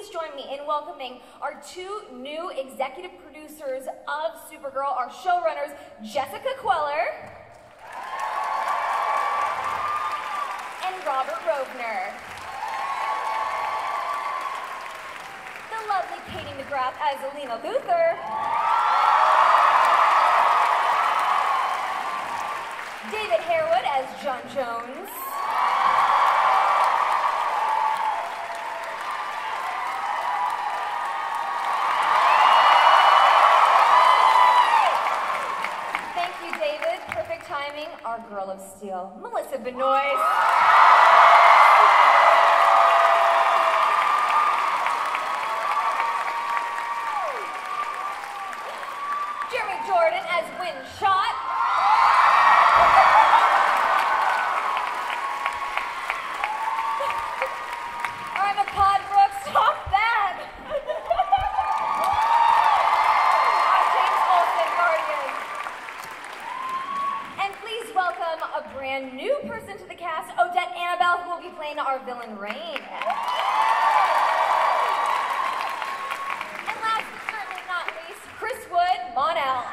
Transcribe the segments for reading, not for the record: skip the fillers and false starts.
please join me in welcoming our two new executive producers of Supergirl, our showrunners, Jessica Queller and Robert Rovner. The lovely Katie McGrath as Alina Luther. David Harewood as John Jones. Thank you, David. Perfect timing. Our girl of steel, Melissa Benoist. Jeremy Jordan as Windshot. Brand new person to the cast, Odette Annable, who will be playing our villain Rain. And last but certainly not least, Chris Wood, Mon-El.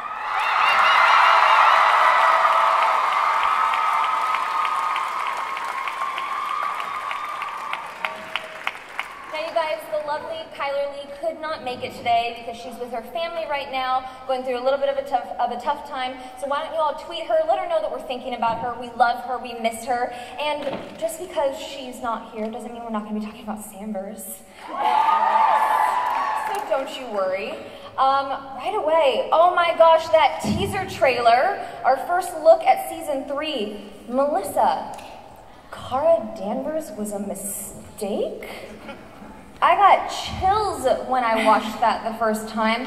Now you guys, the lovely Kyler Lee could not make it today because she's with her family right now, going through a little bit of a tough time. So why don't you all tweet her, let her know that we're thinking about her, we love her, we miss her. And just because she's not here doesn't mean we're not going to be talking about Sambers. So don't you worry. Right away, oh my gosh, that teaser trailer, our first look at season 3. Melissa, Kara Danvers was a mistake? I got chills when I watched that the first time.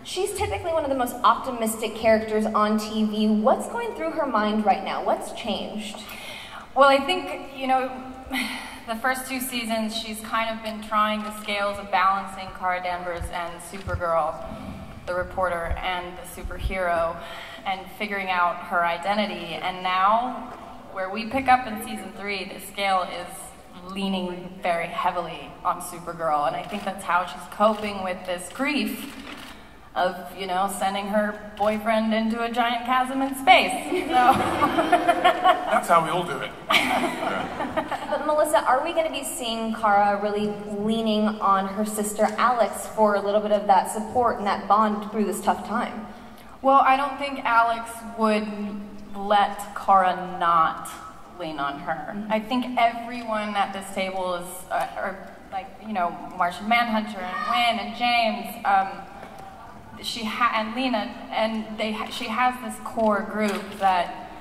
She's typically one of the most optimistic characters on TV. What's going through her mind right now? What's changed? Well, I think, you know, the first 2 seasons, she's kind of been trying the scales of balancing Kara Danvers and Supergirl, the reporter, and the superhero, and figuring out her identity. And now, where we pick up in season 3, the scale is leaning very heavily on Supergirl, and I think that's how she's coping with this grief of, you know, sending her boyfriend into a giant chasm in space. So. That's how we all do it. But Melissa, are we going to be seeing Kara really leaning on her sister Alex for a little bit of that support and that bond through this tough time? Well, I don't think Alex would let Kara not lean on her. I think everyone at this table is, like, you know, Martian Manhunter and Wynn and James, and Lena, and she has this core group that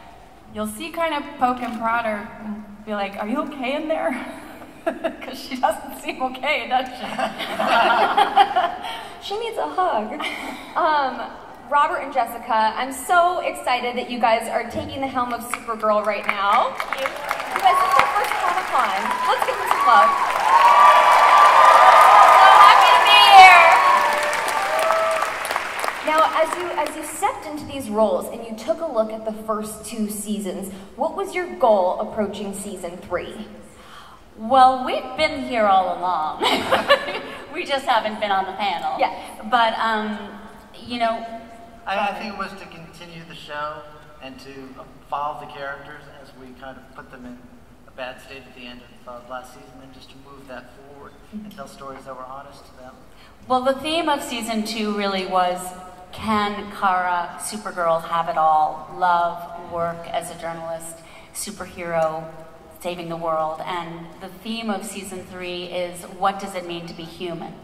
you'll see kind of poke and prod her and be like, are you okay in there? Because she doesn't seem okay, does she? She needs a hug. Robert and Jessica, I'm so excited that you guys are taking the helm of Supergirl right now. You guys, this is our first Comic-Con. Let's give them some love. So happy to be here. Now, as you stepped into these roles and you took a look at the first 2 seasons, what was your goal approaching season 3? Well, we've been here all along. We just haven't been on the panel. Yes. But, you know, I think it was to continue the show and to follow the characters as we kind of put them in a bad state at the end of last season, and just to move that forward and tell stories that were honest to them. well, the theme of season 2 really was, can Kara, Supergirl, have it all? Love, work as a journalist, superhero, saving the world. And the theme of season 3 is, what does it mean to be human?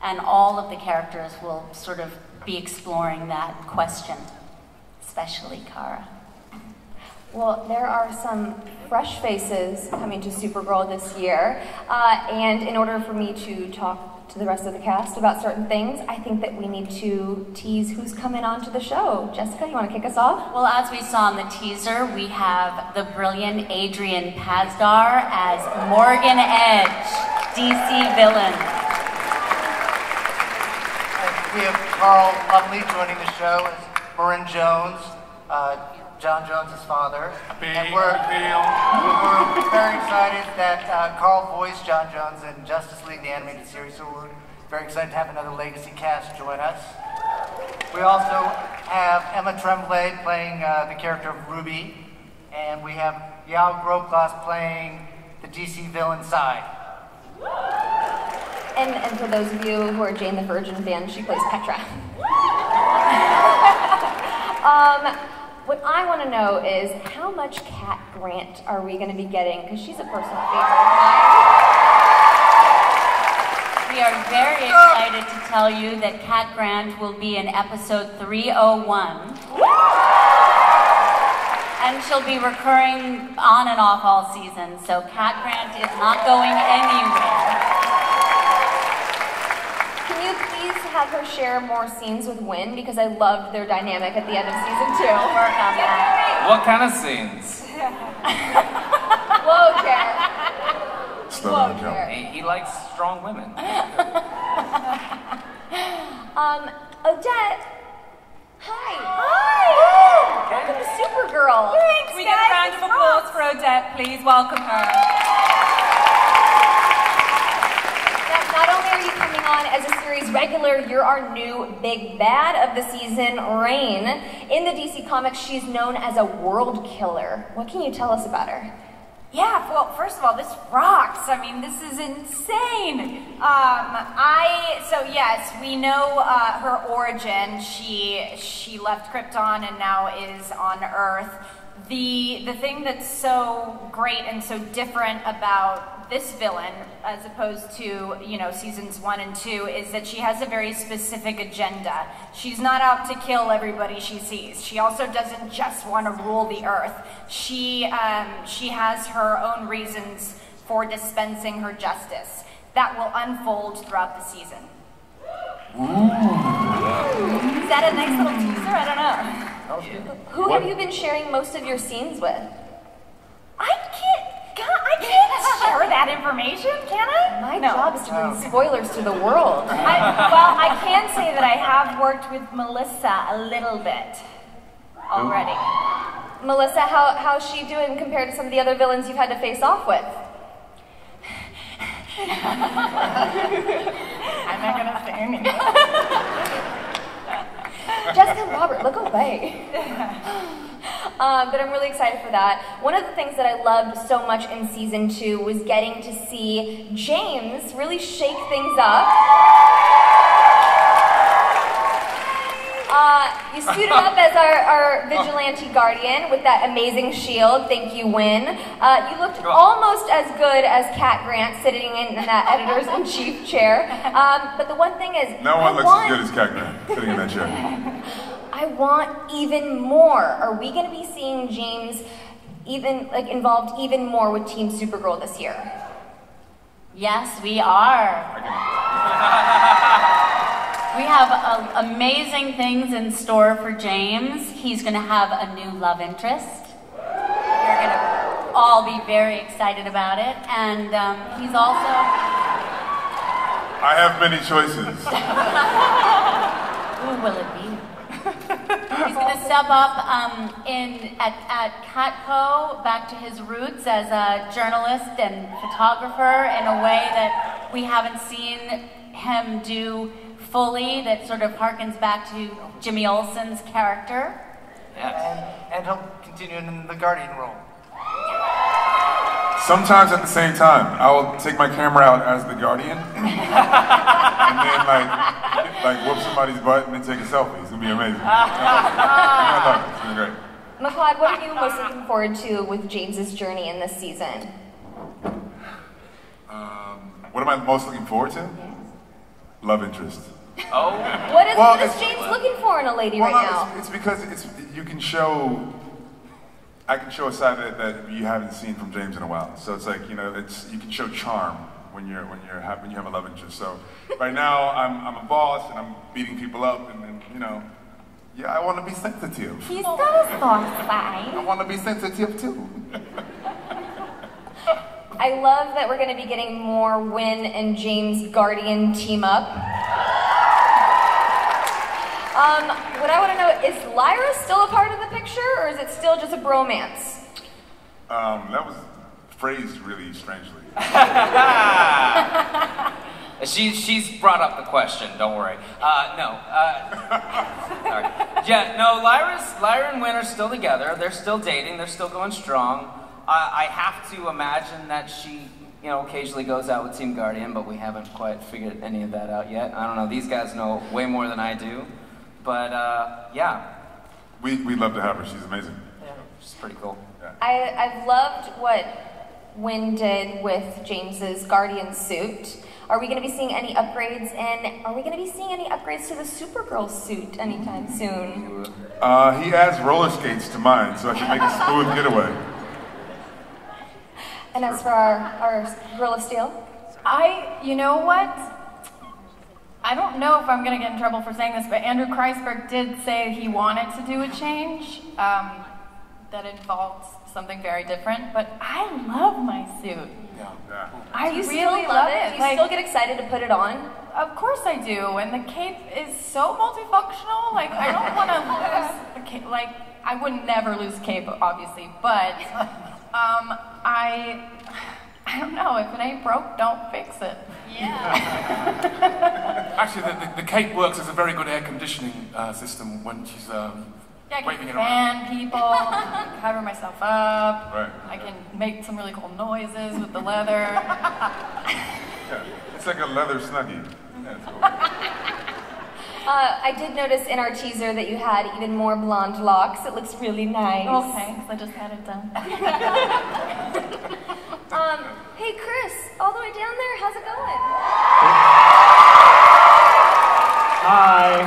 And all of the characters will sort of be exploring that question, especially Kara. Well, there are some fresh faces coming to Supergirl this year, and in order for me to talk to the rest of the cast about certain things, I think that we need to tease who's coming on to the show. Jessica, you want to kick us off? Well, as we saw in the teaser, we have the brilliant Adrian Pasdar as Morgan Edge, DC villain. We have Carl Utley joining the show as Marin Jones. John Jones' father. Big And we're very excited that Carl voiced John Jones in Justice League, the animated series, so we're very excited to have another legacy cast join us. We also have Emma Tremblay playing the character of Ruby, and we have Yao Grobglas playing the DC villain Side. And for those of you who are Jane the Virgin fans, she plays Petra. What I want to know is how much Cat Grant are we going to be getting? Because she's a personal favorite of mine. We are very excited to tell you that Cat Grant will be in episode 301. And she'll be recurring on and off all season, so Cat Grant is not going anywhere. Can you please have her share more scenes with Wynn? Because I loved their dynamic at the end of season 2. We'll work on that. What kind of scenes? Whoa, Jared. Whoa, Jared. He likes strong women. Odette. Hi. Welcome to Supergirl. Thanks, we get a round of applause for Odette, please. Welcome her. Now, not only are you coming on as a series regular, you're our new big bad of the season, Rain. In the DC Comics, she's known as a Worldkiller. What can you tell us about her? Yeah, well, first of all, this rocks. I mean, this is insane. So yes, we know her origin. She left Krypton and now is on Earth. The thing that's so great and so different about this villain, as opposed to, you know, seasons 1 and 2, is that she has a very specific agenda. She's not out to kill everybody she sees. She also doesn't just want to rule the Earth. She has her own reasons for dispensing her justice that will unfold throughout the season. Is that a nice little teaser? I don't know. Who have you been sharing most of your scenes with? I can't share that information, can I? My job is to bring spoilers to the world. Well, I can say that I have worked with Melissa a little bit already. Melissa, how's she doing compared to some of the other villains you've had to face off with? I'm not gonna say anything. Jessica and Robert, look away. But I'm really excited for that. One of the things that I loved so much in season 2 was getting to see James really shake things up. You suited up as our vigilante guardian with that amazing shield. Thank you, Wynn. You looked almost as good as Cat Grant sitting in that editor's-in-chief chair. But the one thing is, no one looks as good as Cat Grant sitting in that chair. I want even more. Are we going to be seeing James involved even more with Team Supergirl this year? Yes, we are. We have amazing things in store for James. He's going to have a new love interest. You're going to all be very excited about it. And he's also... I have many choices. Who will it be? He's going to step up at Catco, back to his roots as a journalist and photographer in a way that we haven't seen him do fully, that sort of harkens back to Jimmy Olsen's character. Yes. And he'll continue in the Guardian role. Sometimes at the same time, I will take my camera out as the Guardian, and then like whoop somebody's butt and then take a selfie. It's gonna be amazing. I love it. It's gonna be great. Mehcad, what are you most looking forward to with James's journey in this season? What am I most looking forward to? Love interest. Oh. What is James looking for in a lady right now? It's because you can show. I can show a side that you haven't seen from James in a while. So it's like, you know, you can show charm when you have a love interest. So right now I'm a boss and I'm beating people up, and then, you know, yeah, I want to be sensitive. He's got a soft side. I want to be sensitive too. I love that we're going to be getting more Wynn and James Guardian team up. What I want to know, is Lyra still a part of the picture, or is it still just a bromance? That was phrased really strangely. She's brought up the question, don't worry. No. Sorry. Yeah, no, Lyra and Wynn are still together. They're still dating. They're still going strong. I have to imagine that she, occasionally goes out with Team Guardian, but we haven't quite figured any of that out yet. I don't know. These guys know way more than I do. But, yeah. We'd love to have her. She's amazing. Yeah, she's pretty cool. Yeah. I've loved what Wynn did with James's Guardian suit. Are we going to be seeing any upgrades, and are we going to be seeing any upgrades to the Supergirl suit anytime soon? He adds roller skates to mine, so I can make a smooth getaway. And as for our Girl of Steel? You know what? I don't know if I'm going to get in trouble for saying this, but Andrew Kreisberg did say he wanted to do a change that involved something very different, but I love my suit. Yeah. I You really still love it? You Like, still get excited to put it on? Of course I do, and the cape is so multifunctional. Like, I don't want to lose the cape. Like, I would never lose cape, obviously, but I don't know. If it ain't broke, don't fix it. Yeah. Actually, the cape works as a very good air conditioning system when she's Yeah, I waving can it around. fan people, I can cover myself up, Right. I can make some really cool noises with the leather. Yeah. It's like a leather snuggie. Yeah, it's cool. I did notice in our teaser that you had even more blonde locks. It looks really nice. Oh, thanks, I just had it done. Hey Chris, all the way down there, how's it going? Hi,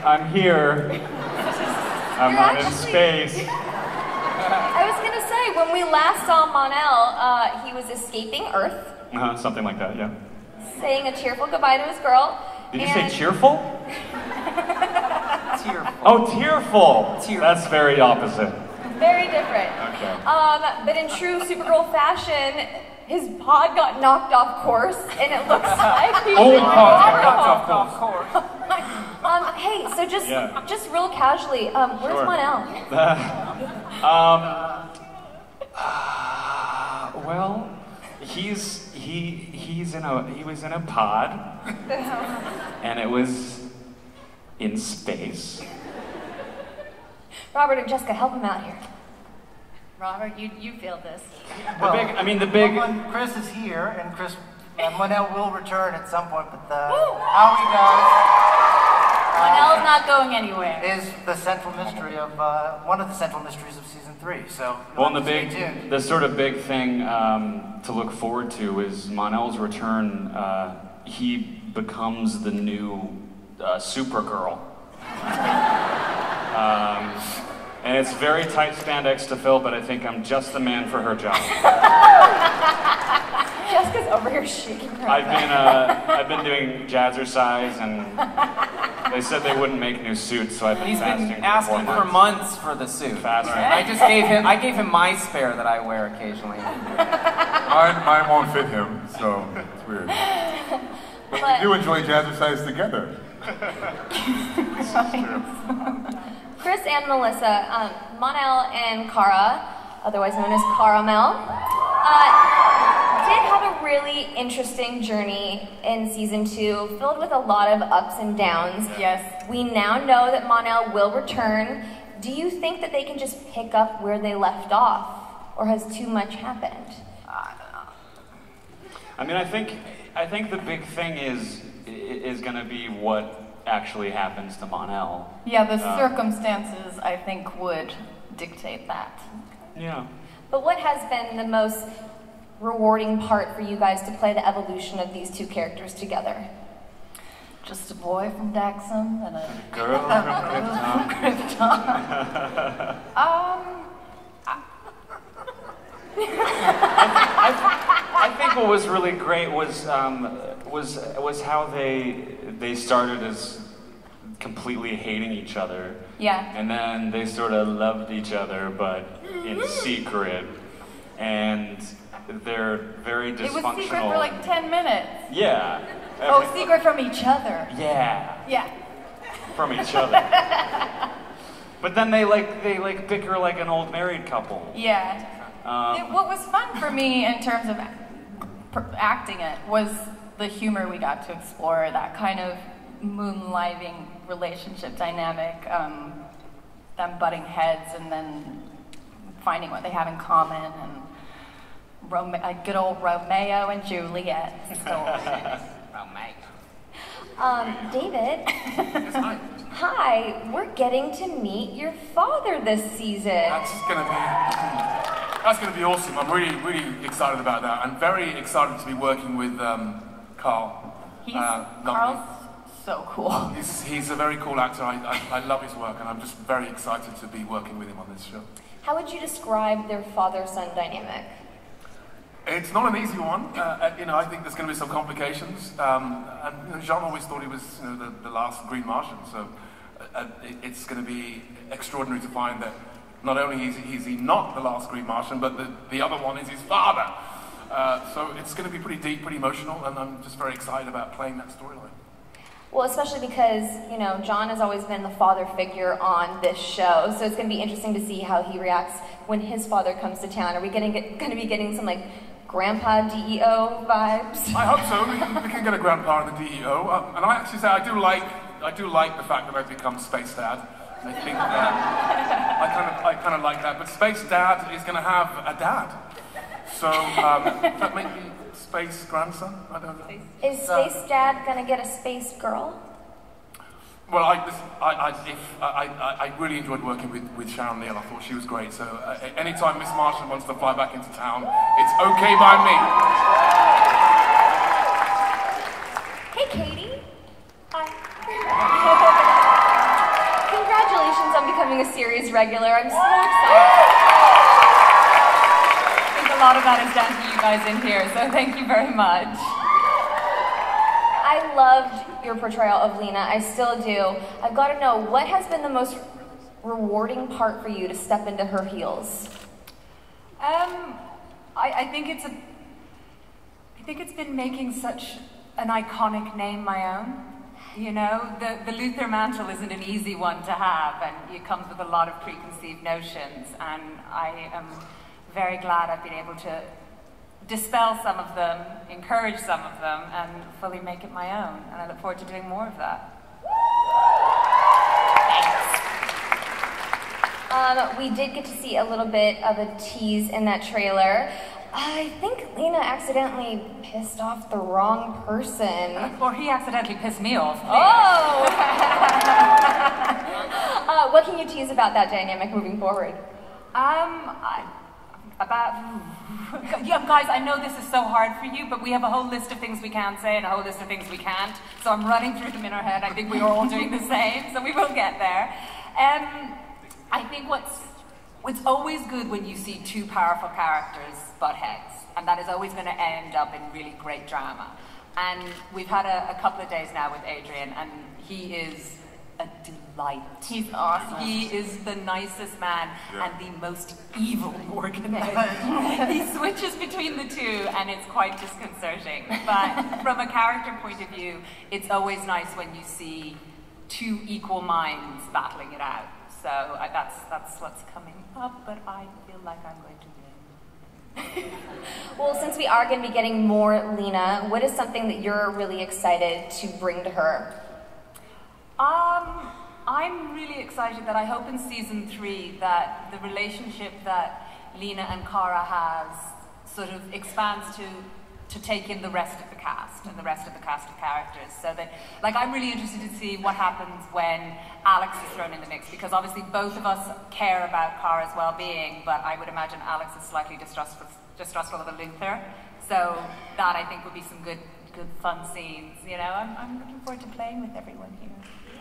I'm here. I'm You're in actually- space. I was gonna say, when we last saw Mon-El, he was escaping Earth, Something like that, yeah. saying a tearful goodbye to his girl. Did you say and- cheerful? Tearful. Oh, tearful. Tearful. That's very opposite. Very different. Okay. But in true Supergirl fashion, his pod got knocked off course, and it looks like he Oh, Of course. hey, so just Yeah. just real casually, where's Sure. Mon-El? Well, he was in a pod, and it was in space. Robert and Jessica, help him out here. Robert, you feel this. Well, The big. when Chris is here, and Mon-El will return at some point, but how he does Mon-El's not going anywhere. is the central mystery of one of the central mysteries of season 3. So Well, you'll and have to stay tuned. the sort of big thing to look forward to is Mon-El's return. He becomes the new Supergirl. And it's very tight spandex to fill, but I think I'm just the man for her job. Jessica's over here shaking her head. I've been doing jazzercise, and they said they wouldn't make new suits, so I've been He's fasting been for asking 4 for months. months for the suit. Fasting. I gave him my spare that I wear occasionally. Mine won't fit him, so it's weird. But we do enjoy jazzercise together. Chris and Melissa, Mon-El and Kara, otherwise known as Caramel, did have a really interesting journey in season 2, filled with a lot of ups and downs. Yes. We now know that Mon-El will return. Do you think that they can just pick up where they left off, or has too much happened? I mean, I think the big thing is going to be what actually happens to Mon-El. Yeah, the circumstances, I think, would dictate that. Yeah. But what has been the most rewarding part for you guys to play the evolution of these two characters together? Just a boy from Daxam and a Girl from Krypton. I think what was really great was how they started as completely hating each other. Yeah. And then they sort of loved each other, but in secret. And they're very dysfunctional. It was secret for like 10 minutes. Yeah. Oh, secret from each other. Yeah. Yeah. from each other. But then they bicker like an old married couple. Yeah. What was fun for me in terms of acting it was the humor we got to explore, that kind of moonlighting relationship dynamic, them butting heads and then finding what they have in common, and good old Romeo and Juliet story. David. Yes, hi. Hi, we're getting to meet your father this season. That's gonna be awesome. I'm really excited about that. I'm very excited to be working with Carl. Carl's so cool. He's a very cool actor. I love his work, and I'm just very excited to be working with him on this show. How would you describe their father-son dynamic? It's not an easy one. I think there's going to be some complications. And Jean always thought he was, the last Green Martian. So it's going to be extraordinary to find that not only is he not the last Green Martian, but the other one is his father. So it's going to be pretty deep, pretty emotional, and I'm just very excited about playing that storyline. Well, especially because, John has always been the father figure on this show, so it's going to be interesting to see how he reacts when his father comes to town. Are we going to be getting some, Grandpa DEO vibes? I hope so. We can get a grandpa in the DEO. And I actually say I do like the fact that I've become Space Dad. I think I kind of like that. But Space Dad is going to have a dad. So does that make me Space Grandson? I don't know. Is Space Dad going to get a Space Girl? Well, I really enjoyed working with Sharon Neal. I thought she was great. So anytime Miss Martian wants to fly back into town, it's okay by me. Hey, Katie. Hi. Congratulations on becoming a series regular. I'm so excited. I think a lot of that is down to you guys in here, so thank you very much. I loved your portrayal of Lena. I still do. I've got to know, what has been the most rewarding part for you to step into her heels? I think it's been making such an iconic name my own. The Luther mantle isn't an easy one to have, and it comes with a lot of preconceived notions, and I am very glad I've been able to dispel some of them, encourage some of them, and fully make it my own. And I look forward to doing more of that. Thanks. We did get to see a little bit of a tease in that trailer. I think Lena accidentally pissed off the wrong person. Or he accidentally pissed me off. Oh! What can you tease about that dynamic moving forward? Guys, I know this is so hard for you, but we have a whole list of things we can say and a whole list of things we can't. So I'm running through them in our head. I think we are all doing the same, so we will get there. I think it's always good when you see two powerful characters butt heads, and that is always going to end up in really great drama. And we've had a couple of days now with Adrian, and he is a delight. He's awesome. He is the nicest man and the most evil organized. He switches between the two, and it's quite disconcerting. But from a character point of view, it's always nice when you see two equal minds battling it out. So that's what's coming up, but I feel like I'm going to win. Well, since we are going to be getting more Lena, what is something that you're really excited to bring to her? I'm really excited that I hope in season 3 that the relationship that Lena and Cara has sort of expands to take in the rest of the cast and the rest of the cast of characters. So that, I'm really interested to see what happens when Alex is thrown in the mix, because obviously both of us care about Cara's well-being, but I would imagine Alex is slightly distrustful of the Luther. So that, I think, would be some good fun scenes. I'm looking forward to playing with everyone here.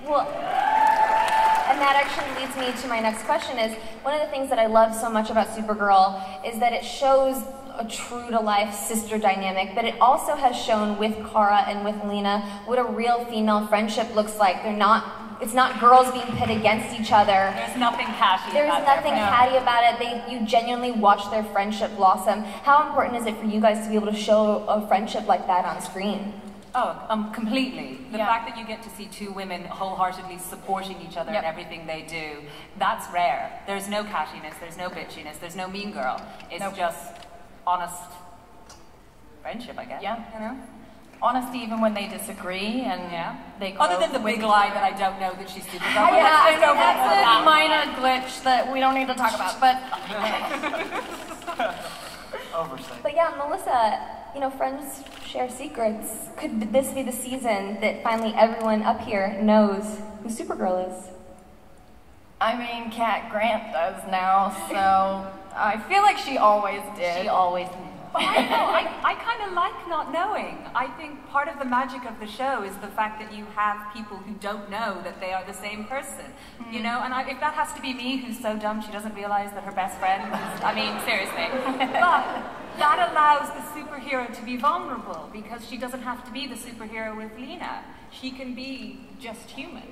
Well, and that actually leads me to my next question is, one of the things that I love so much about Supergirl is that it shows a true-to-life sister dynamic, but it also has shown with Cara and with Lena what a real female friendship looks like. It's not girls being pit against each other. There's nothing catty There's about nothing catty about it. You genuinely watch their friendship blossom. How important is it for you guys to be able to show a friendship like that on screen? Oh, completely. The Yeah. fact that you get to see two women wholeheartedly supporting each other in everything they do, that's rare. There's no cattiness, there's no bitchiness, there's no mean girl. It's just honest friendship, I guess. Yeah. You know? Honesty even when they disagree, and they Other than the grow with big each lie other. that I don't know that she's Supergirl. That's a minor glitch that we don't need to talk about, but... Oversight. But yeah, Melissa, you know, friends share secrets. Could this be the season that finally everyone up here knows who Supergirl is? I mean, Cat Grant does now, so I feel like she always did. She always knew. But I know, I kind of like not knowing. I think part of the magic of the show is the fact that you have people who don't know that they are the same person. You know, and if that has to be me, who's so dumb she doesn't realize that her best friend is, I mean, seriously. But that allows the superhero to be vulnerable because she doesn't have to be the superhero with Lena. She can be just human.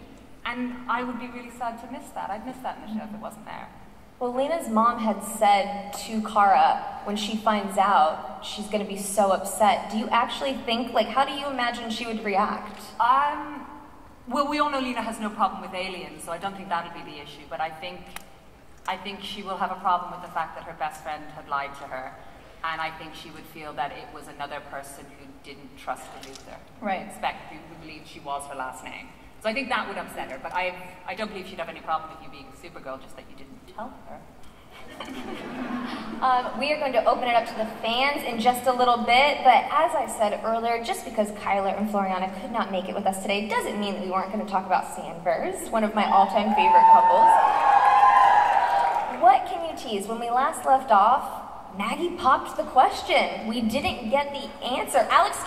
And I would be really sad to miss that. I'd miss that in the show if it wasn't there. Well, Lena's mom had said to Kara, when she finds out, she's going to be so upset. Do you actually think, like, how do you imagine she would react? Well, we all know Lena has no problem with aliens, so I don't think that'll be the issue. But I think she will have a problem with the fact that her best friend had lied to her. And I think she would feel that it was another person who didn't trust Luther. Right. Who believed she was her last name. So I think that would upset her, but I don't believe she'd have any problem with you being Supergirl, just that you didn't tell her. We are going to open it up to the fans in just a little bit, but as I said earlier, just because Kyler and Floriana could not make it with us today doesn't mean that we weren't going to talk about Sandvers, one of my all-time favorite couples. What can you tease? When we last left off, Maggie popped the question. We didn't get the answer. Alex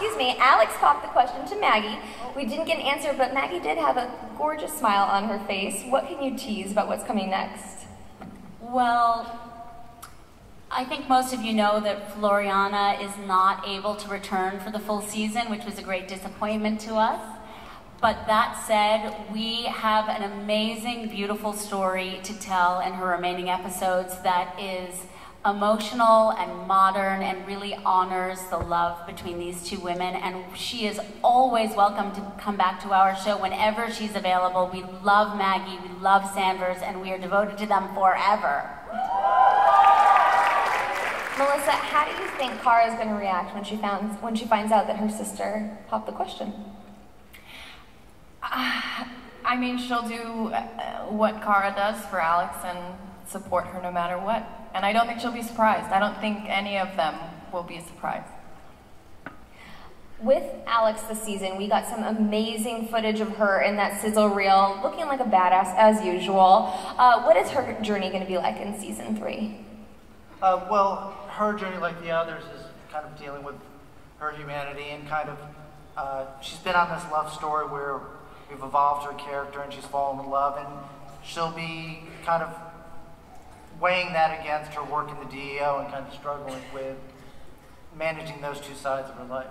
popped the question to Maggie. We didn't get an answer, but Maggie did have a gorgeous smile on her face. What can you tease about what's coming next? Well, I think most of you know that Floriana is not able to return for the full season, which was a great disappointment to us. But that said, we have an amazing, beautiful story to tell in her remaining episodes that is emotional and modern and really honors the love between these two women, and she is always welcome to come back to our show whenever she's available. We love Maggie, we love Sandvers, and we are devoted to them forever. Melissa, how do you think Kara is going to react when she finds out that her sister popped the question? I mean, she'll do what Kara does for Alex and support her no matter what. And I don't think she'll be surprised. I don't think any of them will be surprised. With Alex this season, we got some amazing footage of her in that sizzle reel, looking like a badass as usual. What is her journey going to be like in season 3? Well, her journey, like the others, is kind of dealing with her humanity and kind of, she's been on this love story where we've evolved her character and she's fallen in love, and she'll be kind of weighing that against her work in the DEO and kind of struggling with managing those two sides of her life.